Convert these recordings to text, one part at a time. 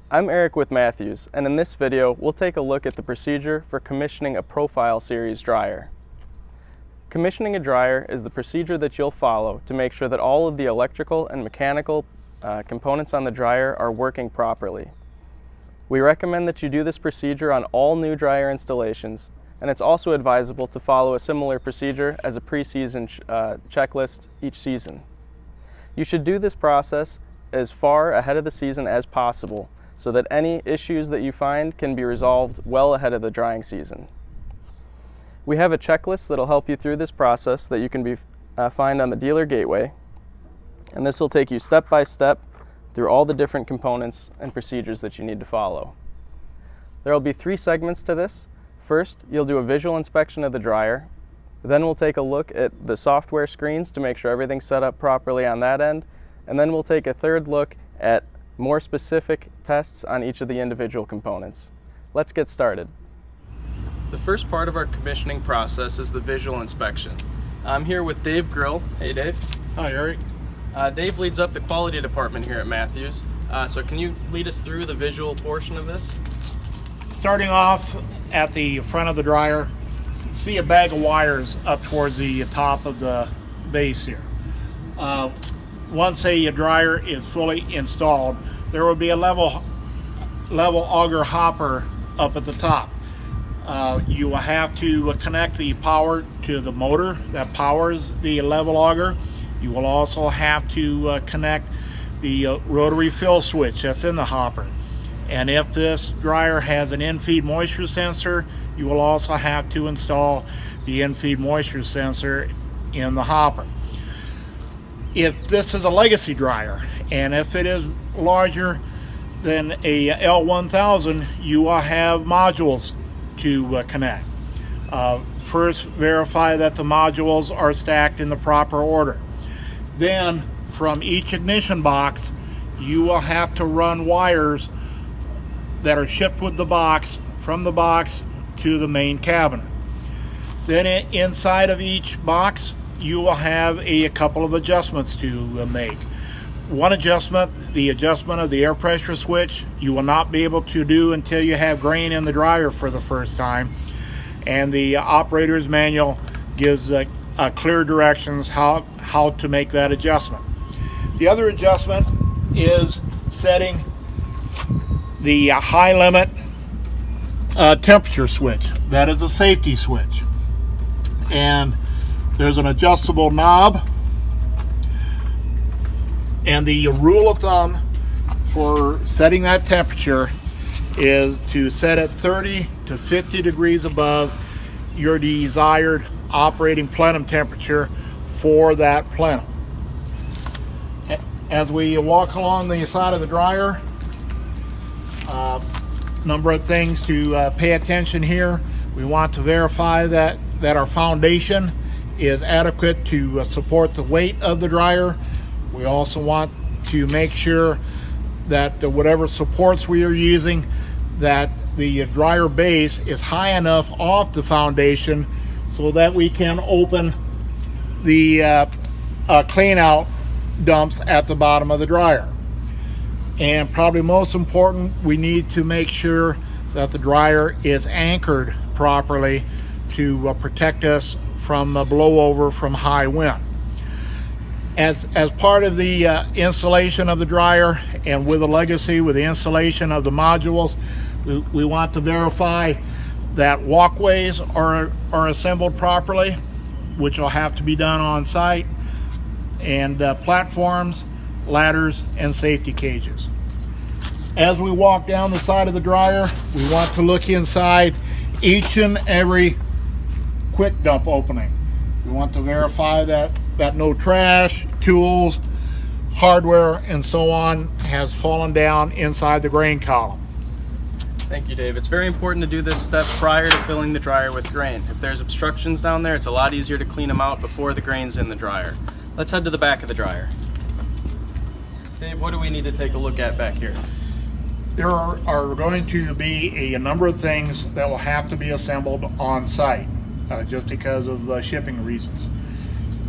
I'm Eric with Mathews, and in this video we'll take a look at the procedure for commissioning a profile series dryer. Commissioning a dryer is the procedure that you'll follow to make sure that all of the electrical and mechanical components on the dryer are working properly. We recommend that you do this procedure on all new dryer installations, and it's also advisable to follow a similar procedure as a pre-season checklist each season. You should do this process as far ahead of the season as possible so that any issues that you find can be resolved well ahead of the drying season. We have a checklist that'll help you through this process that you can find on the dealer gateway, and this will take you step by step through all the different components and procedures that you need to follow. There will be 3 segments to this. First, you'll do a visual inspection of the dryer. Then we'll take a look at the software screens to make sure everything's set up properly on that end. And then we'll take a third look at more specific tests on each of the individual components. Let's get started. The first part of our commissioning process is the visual inspection. I'm here with Dave Grill. Hey Dave. Hi Eric. Dave leads up the quality department here at Mathews. So can you lead us through the visual portion of this? Starting off at the front of the dryer, see a bag of wires up towards the top of the base here. Once a dryer is fully installed, there will be a level auger hopper up at the top. You will have to connect the power to the motor that powers the level auger. You will also have to connect the rotary fill switch that's in the hopper. And if this dryer has an in-feed moisture sensor, you will also have to install the in-feed moisture sensor in the hopper. If this is a legacy dryer, and if it is larger than a L1000, you will have modules to connect. First, verify that the modules are stacked in the proper order. Then, from each ignition box, you will have to run wires that are shipped with the box, from the box to the main cabinet. Then inside of each box, you will have a couple of adjustments to make. One adjustment, the adjustment of the air pressure switch, you will not be able to do until you have grain in the dryer for the first time. And the operator's manual gives clear directions how to make that adjustment. The other adjustment is setting the high limit temperature switch. That is a safety switch. And there's an adjustable knob. And the rule of thumb for setting that temperature is to set it 30 to 50 degrees above your desired operating plenum temperature for that plenum. As we walk along the side of the dryer, number of things to pay attention here. We want to verify that our foundation is adequate to support the weight of the dryer. We also want to make sure that whatever supports we are using, that the dryer base is high enough off the foundation so that we can open the clean out dumps at the bottom of the dryer. And probably most important, we need to make sure that the dryer is anchored properly to protect us from blowover from high wind. As part of the installation of the dryer, and with a legacy with the installation of the modules, we want to verify that walkways are assembled properly, which will have to be done on site, and platforms, ladders, and safety cages. As we walk down the side of the dryer, we want to look inside each and every quick dump opening. We want to verify that no trash, tools, hardware, and so on has fallen down inside the grain column. Thank you, Dave. It's very important to do this step prior to filling the dryer with grain. If there's obstructions down there, it's a lot easier to clean them out before the grain's in the dryer. Let's head to the back of the dryer. Dave, what do we need to take a look at back here? There are going to be a number of things that will have to be assembled on site just because of shipping reasons.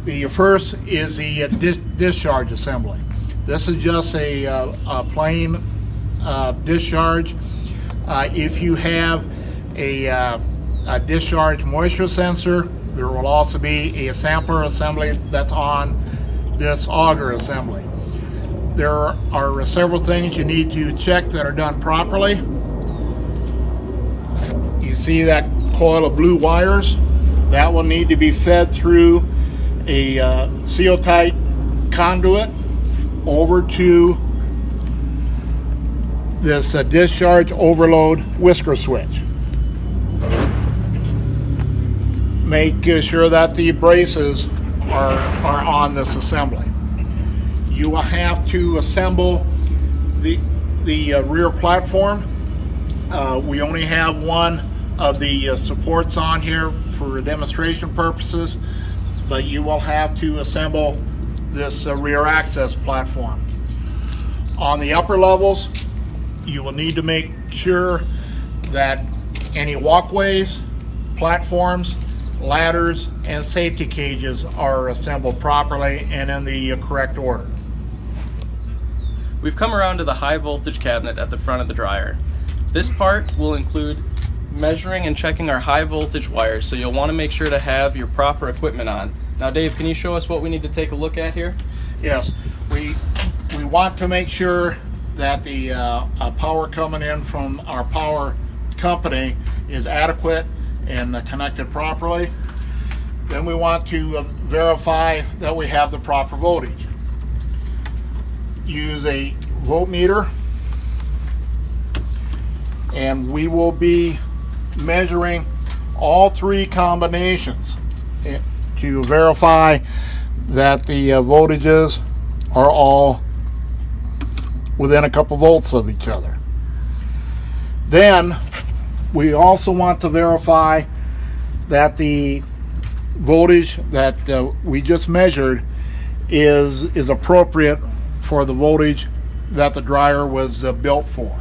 The first is the discharge assembly. This is just a plain discharge. If you have a discharge moisture sensor, there will also be a sampler assembly that's on this auger assembly. There are several things you need to check that are done properly. You see that coil of blue wires? That will need to be fed through a seal-tight conduit over to this discharge overload whisker switch. Make sure that the braces are on this assembly. You will have to assemble the rear platform. We only have one of the supports on here for demonstration purposes, but you will have to assemble this rear access platform. On the upper levels, you will need to make sure that any walkways, platforms, ladders, and safety cages are assembled properly and in the correct order. We've come around to the high voltage cabinet at the front of the dryer. This part will include measuring and checking our high voltage wires, so you'll want to make sure to have your proper equipment on. Now Dave, can you show us what we need to take a look at here? Yes, we want to make sure that the power coming in from our power company is adequate and connected properly. Then we want to verify that we have the proper voltage. Use a voltmeter, and we will be measuring all three combinations to verify that the voltages are all within a couple volts of each other. Then we also want to verify that the voltage that we just measured is appropriate for the voltage that the dryer was built for.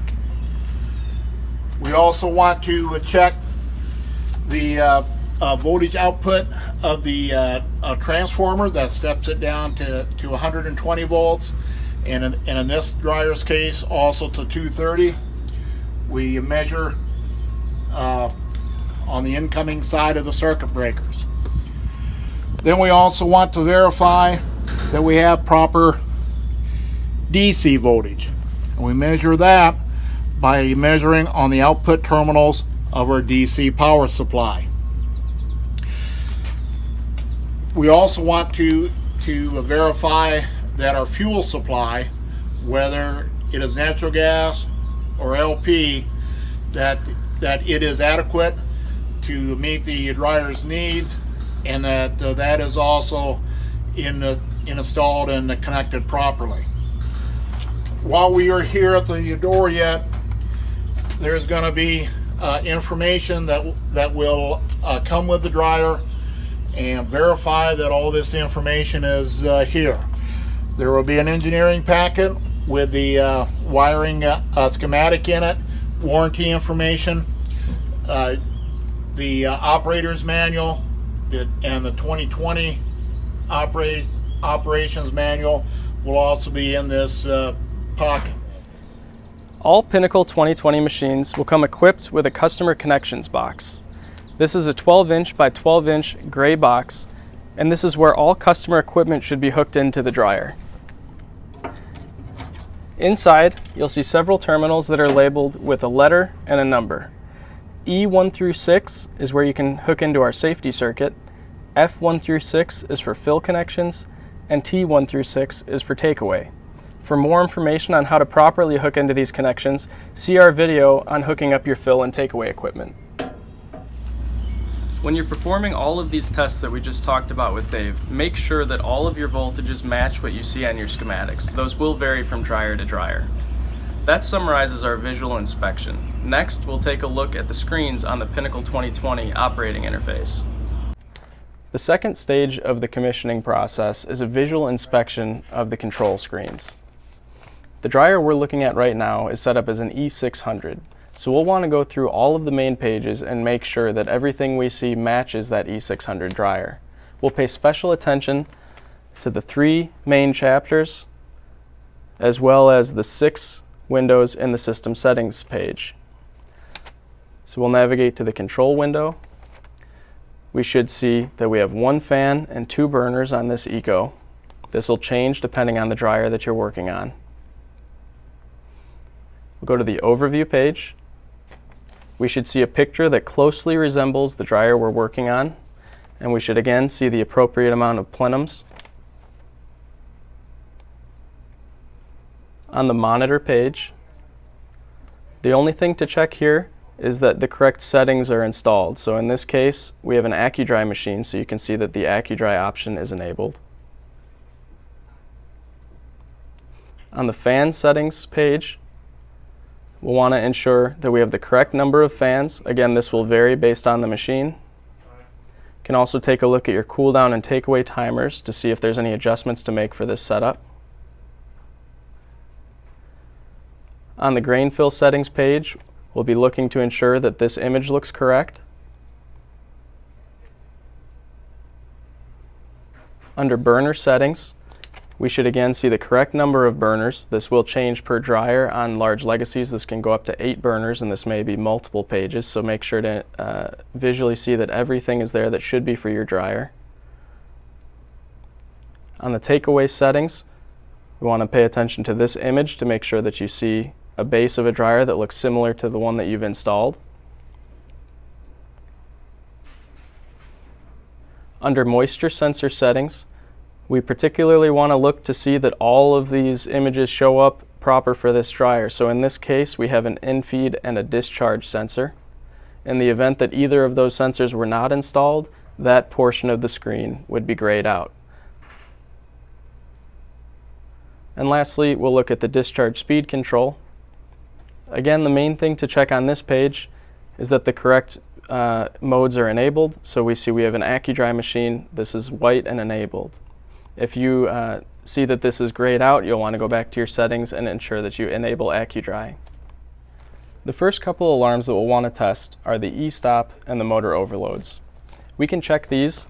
We also want to check the voltage output of the transformer that steps it down to 120 volts, and in this dryer's case also to 230. We measure on the incoming side of the circuit breakers. Then we also want to verify that we have proper DC voltage, and we measure that by measuring on the output terminals of our DC power supply. We also want to verify that our fuel supply, whether it is natural gas or LP, that it is adequate to meet the dryer's needs, and that that is also installed and connected properly. While we are here at the door yet, there's going to be information that will come with the dryer and verify that all this information is here. There will be an engineering packet with the wiring schematic in it, warranty information, the operator's manual, and the 2020 operations manual will also be in this pocket. All Pinnacle 2020 machines will come equipped with a customer connections box. This is a 12-inch by 12-inch gray box, and this is where all customer equipment should be hooked into the dryer. Inside, you'll see several terminals that are labeled with a letter and a number. E1 through 6 is where you can hook into our safety circuit, F1 through 6 is for fill connections, and T1 through 6 is for takeaway. For more information on how to properly hook into these connections, see our video on hooking up your fill and takeaway equipment. When you're performing all of these tests that we just talked about with Dave, make sure that all of your voltages match what you see on your schematics. Those will vary from dryer to dryer. That summarizes our visual inspection. Next, we'll take a look at the screens on the Pinnacle 2020 operating interface. The second stage of the commissioning process is a visual inspection of the control screens. The dryer we're looking at right now is set up as an E600, so we'll want to go through all of the main pages and make sure that everything we see matches that E600 dryer. We'll pay special attention to the 3 main chapters, as well as the 6 windows in the System Settings page. So we'll navigate to the Control window. We should see that we have 1 fan and 2 burners on this Eco. This will change depending on the dryer that you're working on. We'll go to the Overview page. We should see a picture that closely resembles the dryer we're working on, and we should again see the appropriate amount of plenums. On the Monitor page, the only thing to check here is that the correct settings are installed. So in this case, we have an AccuDry machine, so you can see that the AccuDry option is enabled. On the fan settings page, we'll want to ensure that we have the correct number of fans. Again, this will vary based on the machine. You can also take a look at your cool down and takeaway timers to see if there's any adjustments to make for this setup. On the grain fill settings page, we'll be looking to ensure that this image looks correct. Under burner settings, we should again see the correct number of burners. This will change per dryer. On large legacies, this can go up to 8 burners, and this may be multiple pages, so make sure to visually see that everything is there that should be for your dryer. On the takeaway settings, we want to pay attention to this image to make sure that you see a base of a dryer that looks similar to the one that you've installed. Under moisture sensor settings, we particularly want to look to see that all of these images show up proper for this dryer. So in this case, we have an infeed and a discharge sensor. In the event that either of those sensors were not installed, that portion of the screen would be grayed out. And lastly, we'll look at the discharge speed control. Again, the main thing to check on this page is that the correct modes are enabled. So we see we have an AccuDry machine. This is white and enabled. If you see that this is grayed out, you'll want to go back to your settings and ensure that you enable AccuDry. The first couple alarms that we'll want to test are the e-stop and the motor overloads. We can check these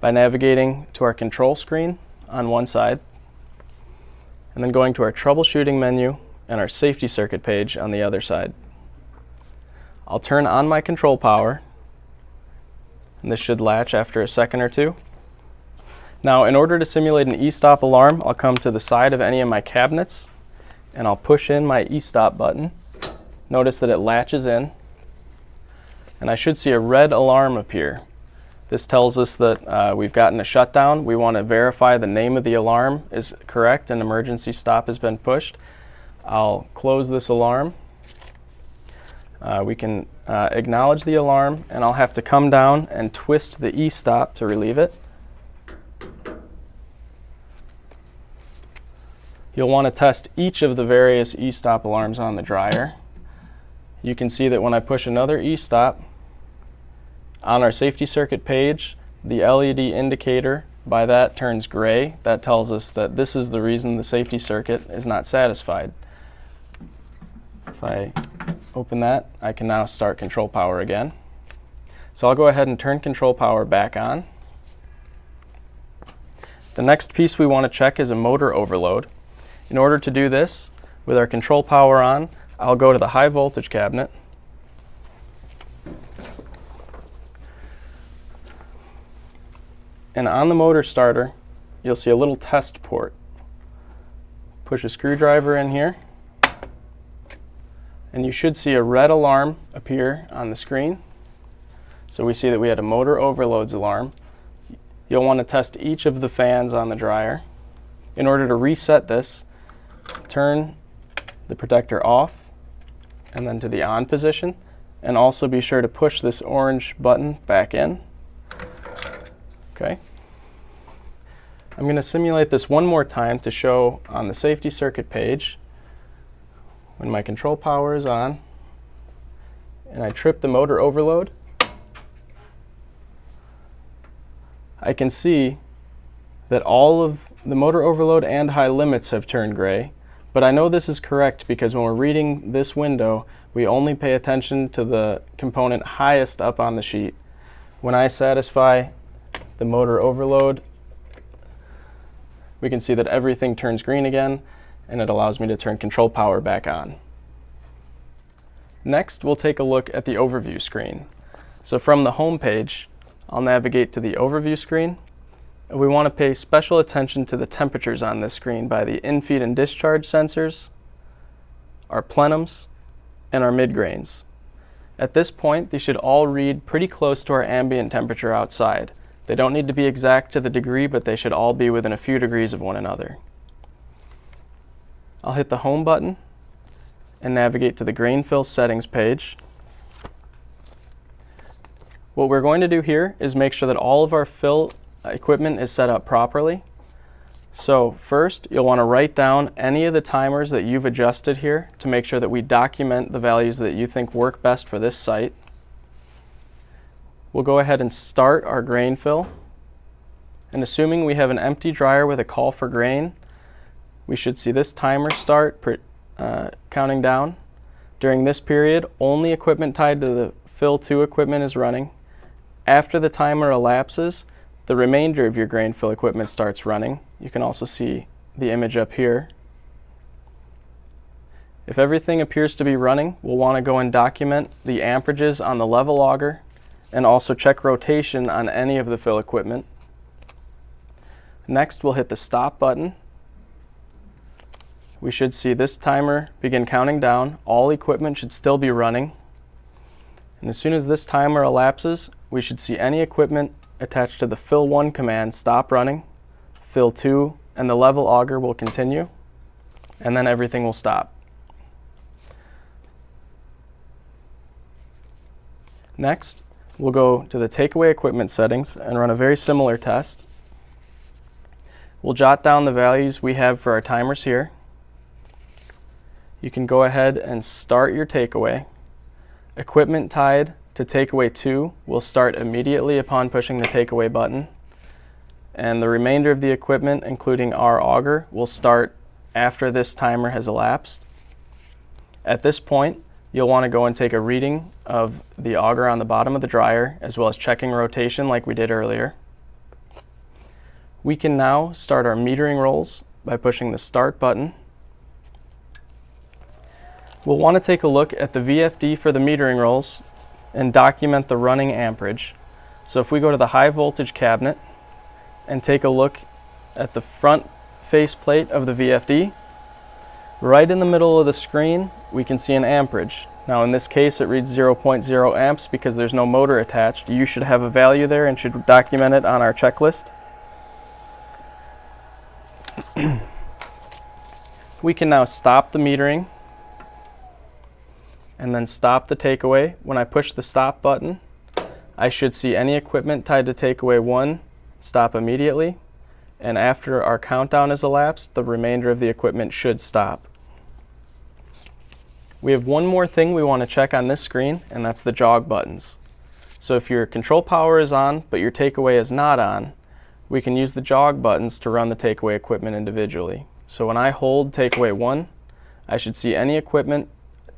by navigating to our control screen on one side, and then going to our troubleshooting menu and our safety circuit page on the other side. I'll turn on my control power, and this should latch after a second or two. Now, in order to simulate an e-stop alarm, I'll come to the side of any of my cabinets, and I'll push in my e-stop button. Notice that it latches in, and I should see a red alarm appear. This tells us that we've gotten a shutdown. We want to verify the name of the alarm is correct and emergency stop has been pushed. I'll close this alarm. We can acknowledge the alarm, and I'll have to come down and twist the e-stop to relieve it. You'll want to test each of the various e-stop alarms on the dryer. You can see that when I push another e-stop, on our safety circuit page, the LED indicator by that turns gray. That tells us that this is the reason the safety circuit is not satisfied. If I open that, I can now start control power again. So I'll go ahead and turn control power back on. The next piece we want to check is a motor overload. In order to do this, with our control power on, I'll go to the high voltage cabinet. And on the motor starter, you'll see a little test port. Push a screwdriver in here, and you should see a red alarm appear on the screen. So we see that we had a motor overloads alarm. You'll want to test each of the fans on the dryer. In order to reset this, turn the protector off and then to the on position, and also be sure to push this orange button back in. Okay. I'm going to simulate this one more time to show on the safety circuit page when my control power is on and I trip the motor overload. I can see that all of the motor overload and high limits have turned gray, but I know this is correct because when we're reading this window, we only pay attention to the component highest up on the sheet. When I satisfy the motor overload, we can see that everything turns green again, and it allows me to turn control power back on. Next, we'll take a look at the overview screen. So from the home page, I'll navigate to the overview screen. We want to pay special attention to the temperatures on this screen by the infeed and discharge sensors, our plenums, and our mid-grains. At this point, these should all read pretty close to our ambient temperature outside. They don't need to be exact to the degree, but they should all be within a few degrees of one another. I'll hit the Home button and navigate to the Grain Fill Settings page. What we're going to do here is make sure that all of our fill equipment is set up properly. So first, you'll want to write down any of the timers that you've adjusted here to make sure that we document the values that you think work best for this site. We'll go ahead and start our grain fill. And assuming we have an empty dryer with a call for grain, we should see this timer start counting down. During this period, only equipment tied to the fill 2 equipment is running. After the timer elapses, the remainder of your grain fill equipment starts running. You can also see the image up here. If everything appears to be running, we'll want to go and document the amperages on the level auger and also check rotation on any of the fill equipment. Next, we'll hit the stop button. We should see this timer begin counting down. All equipment should still be running. And as soon as this timer elapses, we should see any equipment attached to the fill 1 command stop running, fill 2, and the level auger will continue, and then everything will stop. Next, we'll go to the takeaway equipment settings and run a very similar test. We'll jot down the values we have for our timers here. You can go ahead and start your takeaway. Equipment tied to takeaway 2 will start immediately upon pushing the takeaway button, and the remainder of the equipment, including our auger, will start after this timer has elapsed. At this point, you'll want to go and take a reading of the auger on the bottom of the dryer, as well as checking rotation like we did earlier. We can now start our metering rolls by pushing the start button. We'll want to take a look at the VFD for the metering rolls and document the running amperage. So if we go to the high voltage cabinet and take a look at the front faceplate of the VFD, right in the middle of the screen we can see an amperage. Now in this case it reads 0.0 amps because there's no motor attached. You should have a value there and should document it on our checklist. We can now stop the metering and then stop the takeaway. When I push the stop button, I should see any equipment tied to takeaway 1 stop immediately, and after our countdown is elapsed, the remainder of the equipment should stop. We have one more thing we want to check on this screen, and that's the jog buttons. So if your control power is on, but your takeaway is not on, we can use the jog buttons to run the takeaway equipment individually. So when I hold takeaway 1, I should see any equipment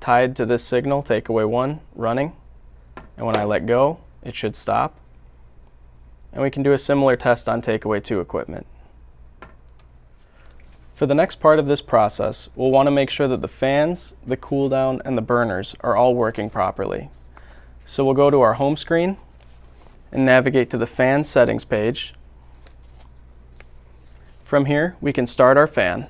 tied to this signal, takeaway 1, running, and when I let go, it should stop. And we can do a similar test on takeaway 2 equipment. For the next part of this process, we'll want to make sure that the fans, the cool down, and the burners are all working properly. So we'll go to our home screen and navigate to the fan settings page. From here, we can start our fan.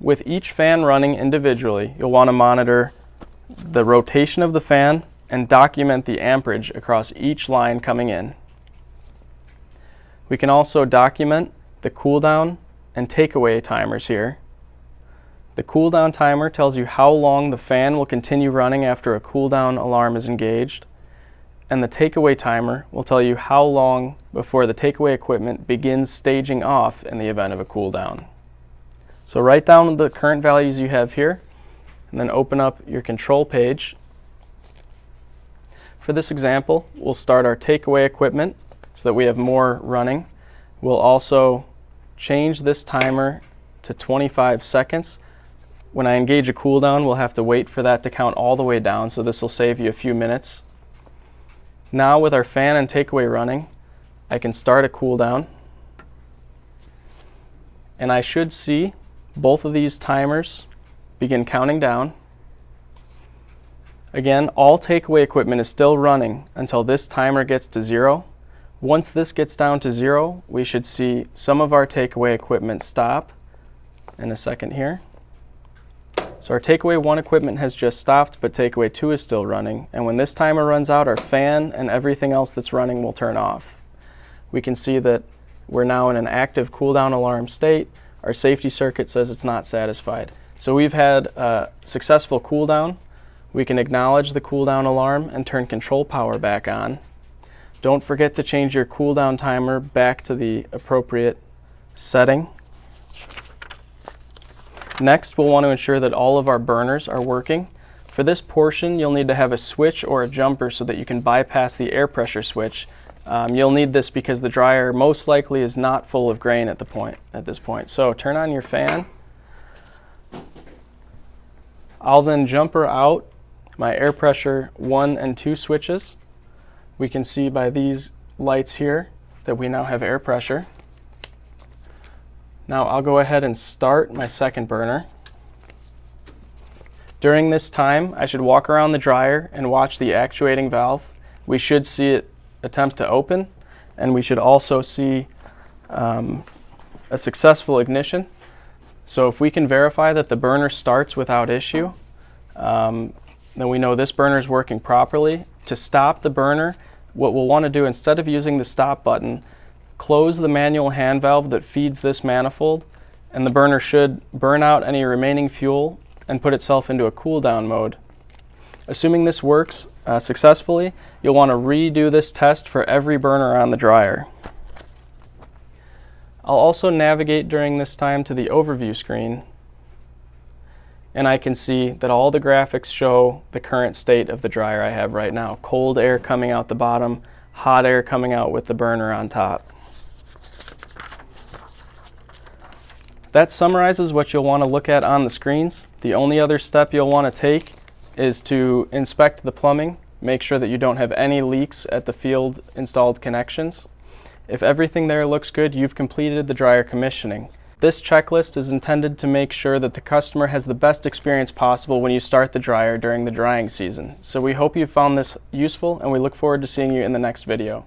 With each fan running individually, you'll want to monitor the rotation of the fan and document the amperage across each line coming in. We can also document the cool down and takeaway timers here. The cool down timer tells you how long the fan will continue running after a cool down alarm is engaged, and the takeaway timer will tell you how long before the takeaway equipment begins staging off in the event of a cool down. So write down the current values you have here, and then open up your control page. For this example, we'll start our takeaway equipment so that we have more running. We'll also change this timer to 25 seconds. When I engage a cool down, we'll have to wait for that to count all the way down, so this will save you a few minutes. Now with our fan and takeaway running, I can start a cool down, and I should see both of these timers begin counting down. Again, all takeaway equipment is still running until this timer gets to 0. Once this gets down to 0, we should see some of our takeaway equipment stop in a second here. So our takeaway 1 equipment has just stopped, but takeaway 2 is still running. And when this timer runs out, our fan and everything else that's running will turn off. We can see that we're now in an active cool down alarm state. Our safety circuit says it's not satisfied. So we've had a successful cool down. We can acknowledge the cool down alarm and turn control power back on. Don't forget to change your cool down timer back to the appropriate setting. Next, we'll want to ensure that all of our burners are working. For this portion, you'll need to have a switch or a jumper so that you can bypass the air pressure switch. You'll need this because the dryer most likely is not full of grain at this point. So turn on your fan. I'll then jumper out my air pressure 1 and 2 switches. We can see by these lights here that we now have air pressure. Now I'll go ahead and start my second burner. During this time, I should walk around the dryer and watch the actuating valve. We should see it attempt to open, and we should also see a successful ignition. So if we can verify that the burner starts without issue, then we know this burner is working properly. To stop the burner, what we'll want to do, instead of using the stop button, close the manual hand valve that feeds this manifold, and the burner should burn out any remaining fuel and put itself into a cool down mode. Assuming this works successfully, you'll want to redo this test for every burner on the dryer. I'll also navigate during this time to the overview screen, and I can see that all the graphics show the current state of the dryer I have right now. Cold air coming out the bottom, hot air coming out with the burner on top. That summarizes what you'll want to look at on the screens. The only other step you'll want to take is to inspect the plumbing. Make sure that you don't have any leaks at the field installed connections. If everything there looks good, you've completed the dryer commissioning. This checklist is intended to make sure that the customer has the best experience possible when you start the dryer during the drying season. So we hope you found this useful, and we look forward to seeing you in the next video.